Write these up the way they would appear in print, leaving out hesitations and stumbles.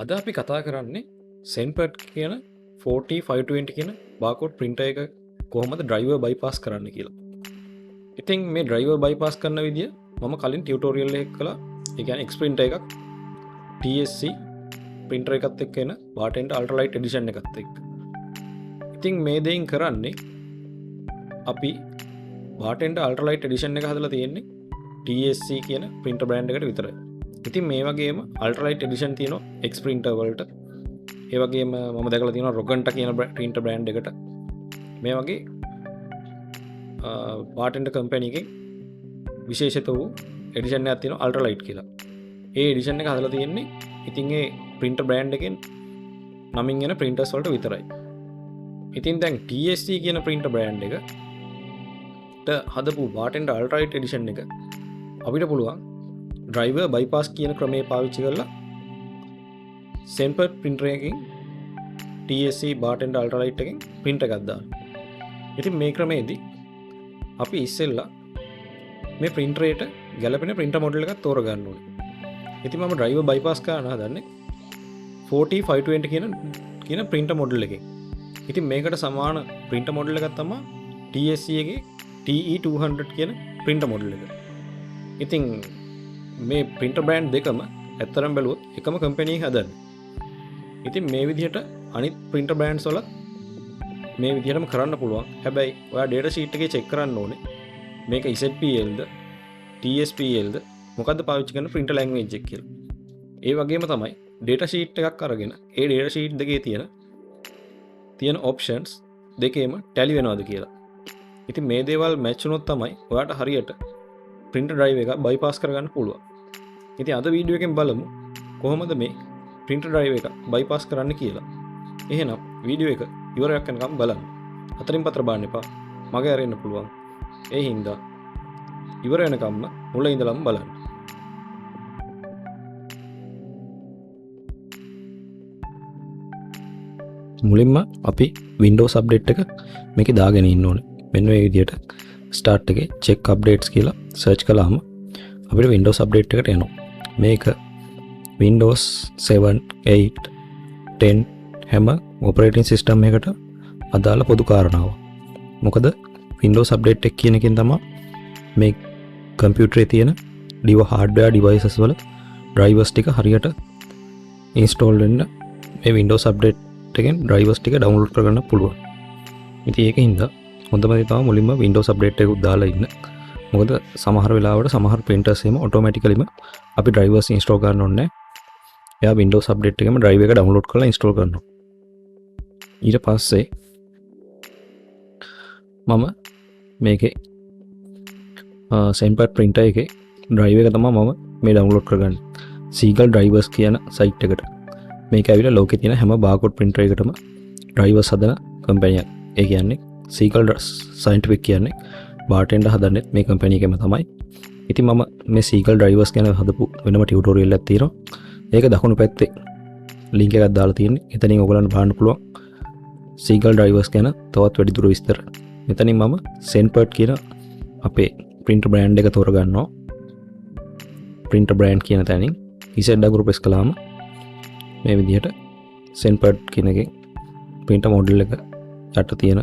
අද අපි කතා කරන්නේ Zenpert කියන 40520 කියන බාකෝඩ් printer එක කොහොමද driver bypass කරන්න කියලා. ඉතින් මේ driver bypass කරන විදිය මම කලින් ටියුටෝරියල් එකක් කළා. ඒ කියන්නේ X printer එකක් TSC printer එකත් එක්ක එන Bartender Ultralite edition එකත් එක්ක. ඉතින් මේ දෙයින් කරන්නේ අපි Bartender Ultralite edition එක හදලා තියෙන්නේ TSC කියන printer brand එකට විතරයි. ඉතින් මේ වගේම Ultralite edition තියෙනවා X printer වලට. ඒ වගේම මම දැකලා තියෙනවා Roganta කියන printer brand එකට. මේ වගේ Bartender company එකේ විශේෂිත වූ edition එකක් තියෙනවා Ultralite කියලා. ඒ edition එක හදලා තියෙන්නේ ඉතින් ඒ printer brand එකෙන් නමින් එන printers වලට විතරයි. ඉතින් දැන් TSC කියන printer brand එකට හදපු Bartender Ultralite edition එක අපිට පුළුවන් driver bypass කියන ක්‍රමය පාවිච්චි කරලා Zenpert printer එකකින් TSC Bartender Ultralite එකකින් print එකක් දාන්න. ඉතින් මේ ක්‍රමයේදී අපි ඉස්සෙල්ලා මේ printer එකට ගැලපෙන printer model එකක් තෝරගන්න ඕනේ. ඉතින් මම driver bypass කරන්න හදන්නේ 40520 කියන printer model එකකින්. ඉතින් මේකට සමාන printer model එකක් තමයි TSC එකේ TE200 කියන printer model එක. ඉතින් මේ printer brand දෙකම ඇත්තරම් බැලුවොත් එකම කම්පැනි එකේ හදන්නේ. ඉතින් මේ විදිහට අනිත් printer brands වල මේ විදිහටම කරන්න පුළුවන්. හැබැයි ඔයා data sheet එකේ check කරන්න ඕනේ. මේක ZPL ද TSPL ද මොකද්ද පාවිච්චි කරන printer language එක කියලා. ඒ වගේම තමයි data sheet එකක් අරගෙන ඒ data sheet දෙකේ තියෙන options දෙකේම tally වෙනවද කියලා. ඉතින් මේ දේවල් match වුණොත් තමයි ඔයාට හරියට printer drive එක bypass කරගන්න පුළුවන්. ඉතින් අද වීඩියෝ එකෙන් බලමු කොහොමද මේ printer drive එක bypass කරන්න කියලා. එහෙනම් වීඩියෝ එක ඉවරයක් වෙනකම් බලන්න. අතරින් පතර බාන්න එපා. මගේ අරින්න පුළුවන්. ඒ හින්දා ඉවර වෙනකම්ම මුල ඉඳලම බලන්න. මුලින්ම අපි Windows update එක මේකේ දාගෙන ඉන්න ඕනේ. මෙන්න මේ විදිහට start එකේ check updates කියලා search කළාම අපිට Windows update එකට එනවා. මේක Windows 7, 8, 10 හැම operating system එකකට අදාළ පොදු කාරණාවක්. මොකද Windows update එක කියන එකෙන් තමයි මේ කම්පියුටරේ තියෙන hardware devices වල drivers ටික හරියට install වෙන්න මේ Windows update එකෙන් drivers ටික download කරගන්න පුළුවන්. ඉතින් ඒකින්ද හොඳම දේ තමයි මුලින්ම Windows update එකක් දාලා ඉන්න. මොකද සමහර වෙලාවට සමහර printers එහෙම automaticallyම අපි drivers install කරන්න ඕනේ නැහැ. එයා Windows update එකේම drive එක download කරලා install කරනවා. ඊට පස්සේ මම මේකේ Zenpert printer එකේ drive එක තමයි මම මේ download කරගන්නේ. Seagull drivers කියන site එකට. මේක ඇවිල්ලා ලෝකේ තියෙන හැම barcode printer එකකටම drivers හදන company එකක්. ඒ කියන්නේ Seagull Scientific කියන්නේ Bartender හදන්නේ මේ company එකේම තමයි. ඉතින් මම මේ Seagull drivers ගැන හදපු වෙනම tutorial එකක් තියෙනවා. ඒක දකුණු පැත්තේ link එකක් දාලා තියෙන්නේ. එතනින් ඔයගලන්ට බලන්න පුළුවන් Seagull drivers ගැන තවත් වැඩිදුර විස්තර. මෙතනින් මම Zenpert කියන අපේ printer brand එක තෝරගන්නවා. printer brand කියන තැනින් Z අකුර press කළාම මේ විදිහට Zenpert කියන එකේ printer model එක යට තියෙන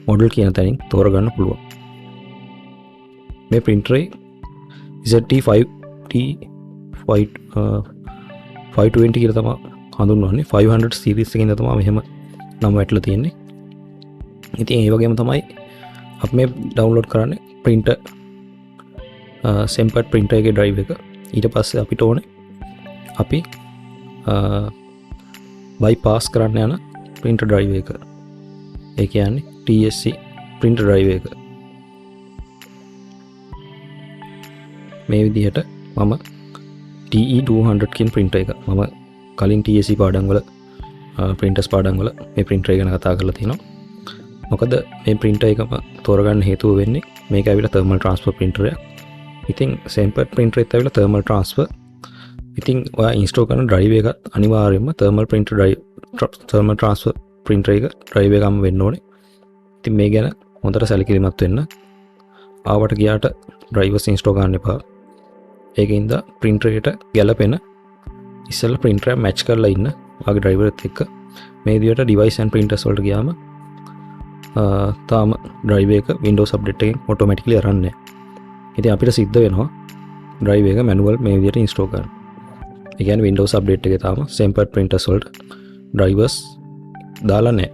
model කියන තැනින් තෝරගන්න පුළුවන්. මේ printer එක ZT520 කියලා තමයි හඳුන්වන්නේ. 500 series එකකින් තමයි මෙහෙම නම වැටලා තියෙන්නේ. ඉතින් ඒ වගේම තමයි අපි මේ download කරන්නේ printer Zenpert printer එකේ drive එක. ඊට පස්සේ අපිට ඕනේ අපි bypass කරන්න යන printer drive එක. ඒ කියන්නේ TSC printer drive එක. මේ විදිහට මම TE200 කියන printer එක මම කලින් TSC පාඩම් වල printers පාඩම් වල මේ printer එක ගැන කතා කරලා තියෙනවා. මොකද මේ printer එකම තෝරගන්න හේතුව වෙන්නේ මේක ඇවිල්ලා thermal transfer printer එකක්. ඉතින් Zenpert printer එකත් ඇවිල්ලා thermal transfer. ඉතින් ඔයා install කරන drive එකත් අනිවාර්යයෙන්ම thermal transfer printer එක drive එකම වෙන්න ඕනේ. ඉතින් මේ ගැන හොඳට සැලකිලිමත් වෙන්න. ආවට ගියාට drivers install කරන්න එපා. ඒකින්ද printer එකට ගැලපෙන ඉස්සෙල්ලා printer එක match කරලා ඉන්න ඔයාගේ driver එකත් එක්ක මේ විදිහට device and printers වලට ගියාම තාම drive එක Windows update එකෙන් automatically run නැහැ. ඉතින් අපිට සිද්ධ වෙනවා drive එක manual මේ විදිහට install කරන්න. ඒ කියන්නේ Windows update එකේ තාම Zenpert printers වලට drivers දාලා නැහැ.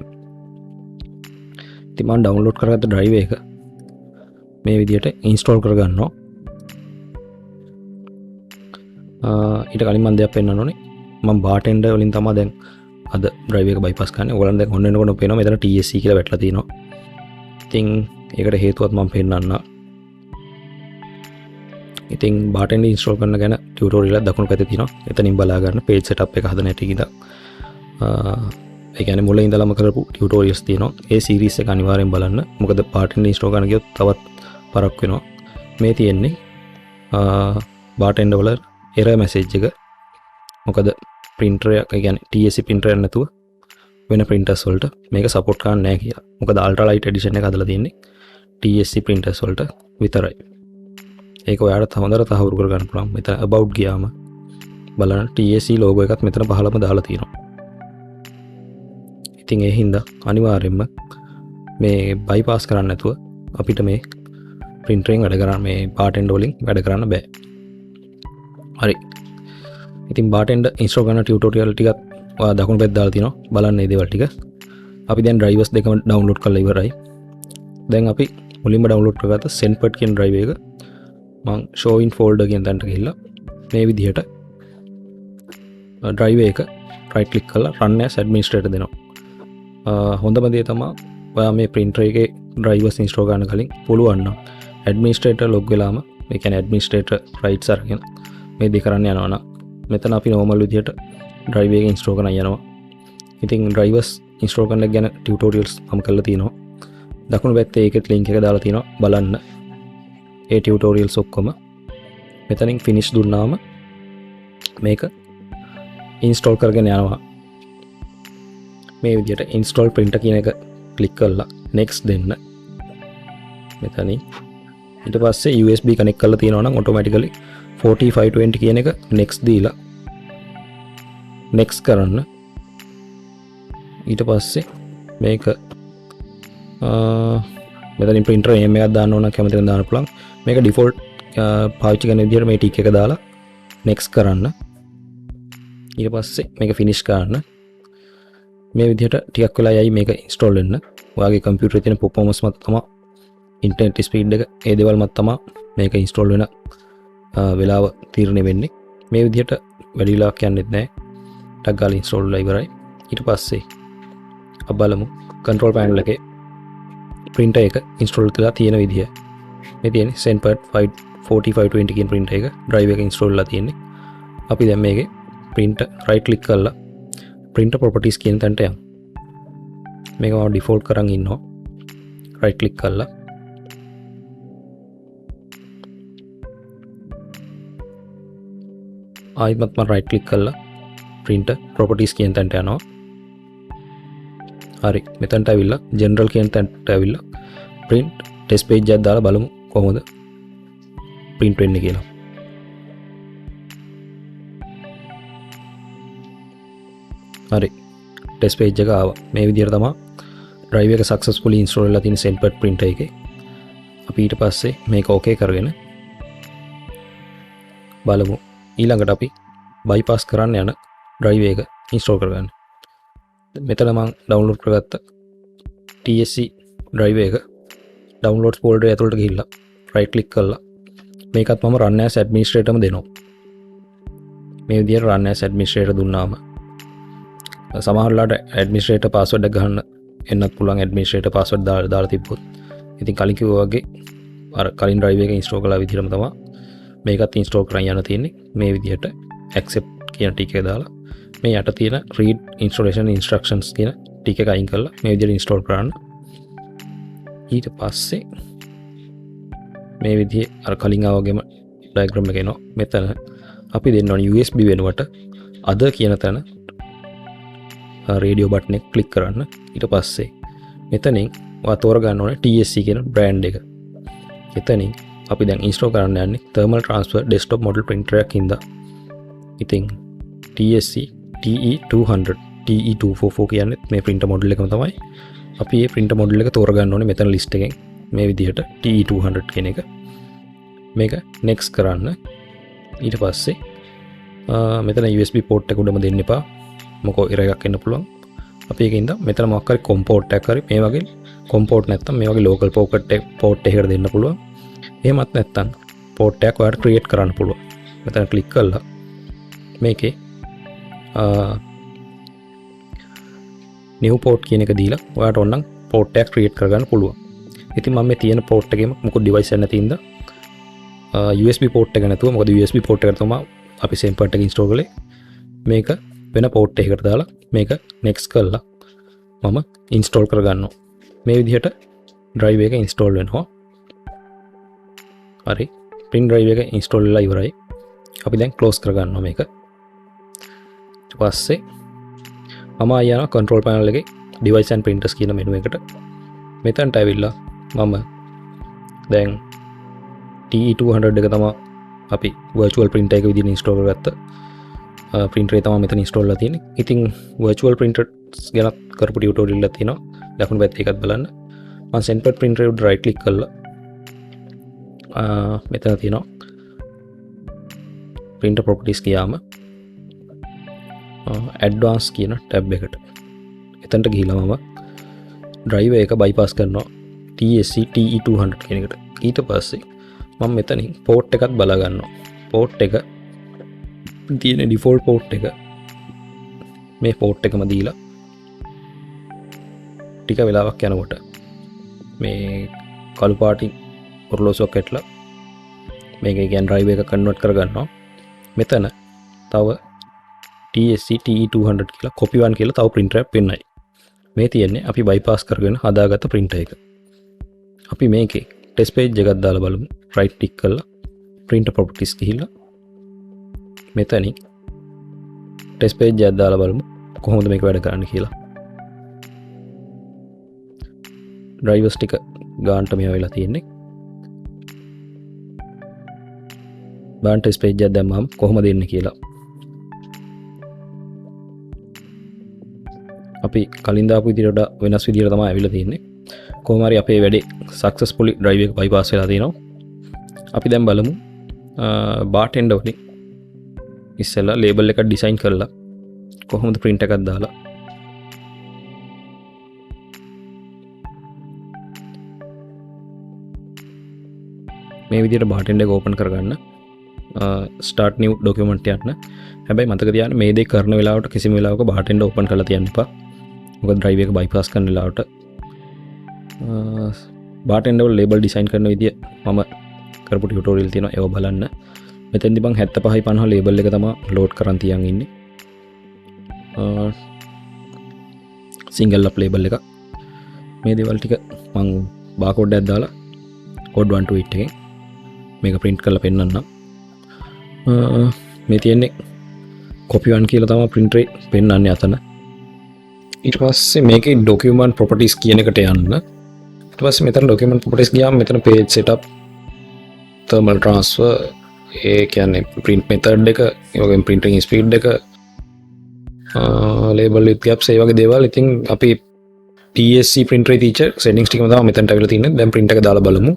ඉතින් මම download කරගත්ත drive එක මේ විදිහට install කරගන්නවා. ඊට කලින් මම දෙයක් පෙන්නන්න ඕනේ. මම Bartender වලින් තමයි දැන් අද drive එක bypass කරන්නේ. ඔයගලන් දැන් ඔන්න එනකොට පේනවා මෙතන TSC කියලා වැටලා තියෙනවා. ඉතින් ඒකට හේතුවත් මම පෙන්නන්නම්. ඉතින් Bartender install කරන ගැන tutorial එකක් දකුණු පැත්තේ තියෙනවා. එතනින් බලා ගන්න page setup එක හදන හැටි ඉඳලා. ඒ කියන්නේ මුලින් ඉඳලම කරපු tutorials තියෙනවා. ඒ series එක අනිවාර්යෙන් බලන්න. මොකද Bartender install කරන ගියොත් තවත් පරක් වෙනවා. මේ තියෙන්නේ Bartender වල error message එක. මොකද printer එක කියන්නේ TSC printer එක නැතුව වෙන printers වලට මේක support කරන්නේ නැහැ කියලා. මොකද Ultralite edition එක හදලා තියෙන්නේ TSC printers වලට විතරයි. ඒක ඔයාලට හොඳට තහවුරු කරගන්න පුළුවන්. මෙතන about ගියාම බලන්න TSC logo එකත් මෙතන පහළම දාලා තියෙනවා. ඉතින් ඒ හින්දා අනිවාර්යයෙන්ම මේ bypass කරන්න නැතුව අපිට මේ printer එකෙන් වැඩ කරන්න මේ Bartender වලින් වැඩ කරන්න බෑ. හරි. ඉතින් Bartender install කරන tutorial ටිකත් ඔයා දකුණු පැත්තේ දාලා තියෙනවා. බලන්න මේ දේවල් ටික. අපි දැන් drivers දෙකම download කරලා ඉවරයි. දැන් අපි මුලින්ම download කරගත්ත Zenpert කියන drive එක මම show in folder කියන තැනට ගිහිල්ලා මේ විදිහට drive එක right click කරලා run as administrator දෙනවා. හොඳම දේ තමයි ඔයා මේ printer එකේ drivers install කරන්න කලින් පුළුවන් නම් administrator log වෙලාම ඒ කියන්නේ administrator rights අරගෙන මේ දෙක කරන්න යනවා නම් මෙතන අපි normal විදිහට drive එක install කරන්න යනවා. ඉතින් drivers install කරන ගැන tutorials මම කරලා තියෙනවා. දකුණු පැත්තේ ඒකේ link එක දාලා තියෙනවා බලන්න. ඒ tutorials ඔක්කොම මෙතනින් finish දුන්නාම මේක install කරගෙන යනවා. මේ විදිහට install printer කියන එක click කරලා next දෙන්න. මෙතනින් ඊට පස්සේ USB connect කරලා තියෙනවා නම් automatically 4520 කියන එක next දීලා next කරන්න. ඊට පස්සේ මේක මෙතනින් printer name එකක් දාන්න ඕන කැමති නම් දාන්න පුළුවන්. මේක default පාවිච්චි කරන විදිහට මේ tick එක දාලා next කරන්න. ඊට පස්සේ මේක finish කරන්න. මේ විදිහට ටිකක් වෙලා යයි මේක install වෙන්න. ඔයාගේ computer එකේ තියෙන performance මත තමයි internet speed එක ඒ දේවල් මත තමයි මේක install වෙන වෙලාව තීරණය වෙන්නේ. මේ විදිහට වැඩි වෙලාවක් යන්නෙත් නැහැ. ටක් ගාලා install වෙලා ඉවරයි. ඊට පස්සේ අපි බලමු control panel එකේ printer එක install කරලා තියෙන විදිය. මේ තියෙන්නේ Zenpert 4520 කියන printer එක drive එක install කරලා තියෙන්නේ. අපි දැන් මේකේ printer right click කරලා printer properties කියන තැනට යමු. මේක මම default කරන් ඉන්නවා. right click කරලා ආයිමත් මම right click කරලා printer properties කියන තැනට යනවා. හරි මෙතනට ඇවිල්ලා general කියන තැනට ඇවිල්ලා print test page එකක් දාලා බලමු කොහොමද print වෙන්නේ කියලා. හරි test page එක ආවා. මේ විදිහට තමයි drive එක successfully install වෙලා තියෙන Zenpert printer එකේ. අපි ඊට පස්සේ මේක okay කරගෙන බලමු ඊළඟට අපි bypass කරන්න යන drive එක install කරගන්න. මෙතන මම download කරගත්ත TSC drive එක downloads folder ඇතුළට ගිහිල්ලා right click කරලා මේකත් මම run as administrator ම දෙනවා. මේ විදිහට run as administrator දුන්නාම සමහරවිට administrator password එක ගන්න එන්නත් පුළුවන් administrator password දාලා තිබ්බොත්. ඉතින් කලින් කිව්වා වගේ අර කලින් drive එක install කළා විදිහටම තමයි මේකත් install කරන් යන්න තියෙන්නේ. මේ විදිහට accept කියන ටික එක දාලා මේ යට තියෙන read installation instructions කියන ටික එක අයින් කරලා මේ විදිහට install කරන්න. ඊට පස්සේ මේ විදිහේ අර කලින් ආවගේම diagram එක එනවා. මෙතන අපි දෙන්න ඕනේ USB වෙනුවට other කියන තැන radio button එක click කරන්න. ඊට පස්සේ මෙතනින් ඔයා තෝරගන්න ඕනේ TSC කියන brand එක. එතනින් අපි දැන් install කරන්න යන්නේ thermal transfer desktop model printer එකක් ඉඳලා. ඉතින් TSC TE200 TE244 කියන්නේ මේ printer model එකම තමයි. අපි මේ printer model එක තෝරගන්න ඕනේ මෙතන list එකෙන් මේ විදිහට TE200 කියන එක. මේක next කරන්න. ඊට පස්සේ මෙතන USB port එක උඩම දෙන්න එපා. මොකෝ error එකක් එන්න පුළුවන්. අපි ඒකින්ද මෙතන මොකක් හරි COM port එකක් හරි මේ වගේ COM port නැත්තම් මේ වගේ local port එකකට දෙන්න පුළුවන්. එහෙමත් නැත්තම් port එකක් ඔයාලට create කරන්න පුළුවන්. මෙතන click කරලා මේකේ new port කියන එක දීලා ඔයාලට ඕනනම් port එකක් create කරගන්න පුළුවන්. ඉතින් මම මේ තියෙන port එකේම මොකද device එක නැති ඉඳ USB port එක නැතුව මොකද USB port එකට තමයි අපි Zenpert එක install කළේ. මේක වෙන port එකකට දාලා මේක next කරලා මම install කරගන්නවා. මේ විදිහට drive එක install වෙනවා. හරි. print drive එක install වෙලා ඉවරයි. අපි දැන් close කරගන්නවා මේක. ඊට පස්සේ මම ආයෙත් control panel එකේ device and printers කියන menu එකට මෙතනට ඇවිල්ලා මම දැන් TE200 එක තමයි අපි virtual printer එක විදිහට install කරගත්ත printer එක තමයි මෙතන install වෙලා තියෙන්නේ. ඉතින් virtual printers ගැන කරපු tutorial එකක් තියෙනවා. ලකුණු පැත්තේ එකත් බලන්න. මම Zenpert printer එකට right click කරලා මෙතන තියෙනවා printer properties ගියාම advanced කියන tab එකට. එතනට ගිහිල්ලා මම drive එක bypass කරනවා TSC TE200 කියන එකට. ඊට පස්සේ මම මෙතනින් port එකත් බලා ගන්නවා. port එක තියෙන default port එක මේ port එකම දීලා ටික වෙලාවක් යනකොට මේ කළු පාටින් ඔරලෝසුවක් ඇట్లా මේක කියන්නේ drive එක convert කරගන්නවා. මෙතන තව TSC TE200 කියලා copy 1 කියලා තව printer එකක් පෙන්නයි. මේ තියෙන්නේ අපි bypass කරගෙන හදාගත්ත printer එක. අපි මේකේ test page එකක් දාලා බලමු. right click කරලා printer properties ගිහිල්ලා මෙතනින් test page එකක් දාලා බලමු කොහොමද මේක වැඩ කරන්නේ කියලා. drivers ටික ගානට මේ වෙලා තියෙන්නේ. බාන් test page එකක් දැම්මම කොහොමද එන්නේ කියලා. අපි කලින් දාපු විදිහට වෙනස් විදිහට තමයි ඇවිල්ලා තියෙන්නේ. කොහොම හරි අපේ වැඩේ successfully drive එක bypass වෙලා තියෙනවා. අපි දැන් බලමු bartender වලින් ඉස්සෙල්ලා label එකක් design කරලා කොහොමද print එකක් දාලා මේ විදිහට bartender එක open කරගන්න. start new document යන්න. හැබැයි මතක තියාගන්න මේ දේ කරන වෙලාවට කිසිම වෙලාවක bartender open කරලා තියන්න එපා. මොකද drive එක bypass කරන වෙලාවට bartender වල label design කරන විදිය මම කරපු tutorial තියෙනවා ඒව බලන්න. මෙතෙන්දි මම 75 50 label එක තමයි load කරන් තියන් ඉන්නේ. single up label එක. මේ දේවල් ටික මම barcode එකක් දාලා code 128 එකෙන් මේක print කරලා පෙන්නන්නම්. මේ තියෙන්නේ copy 1 කියලා තමයි printer එක පෙන්නන්නේ අතන. ඊට පස්සේ මේකේ document properties කියන එකට යන්න. ඊට පස්සේ මෙතන document properties ගියාම මෙතන page setup thermal transfer ඒ කියන්නේ print method එක ඒ වගේම printing speed එක label with gaps ඒ වගේ දේවල්. ඉතින් අපි TSC printer teacher settings ටිකම තමයි මෙතනට අවිලා තියෙන්නේ. දැන් print එක දාලා බලමු.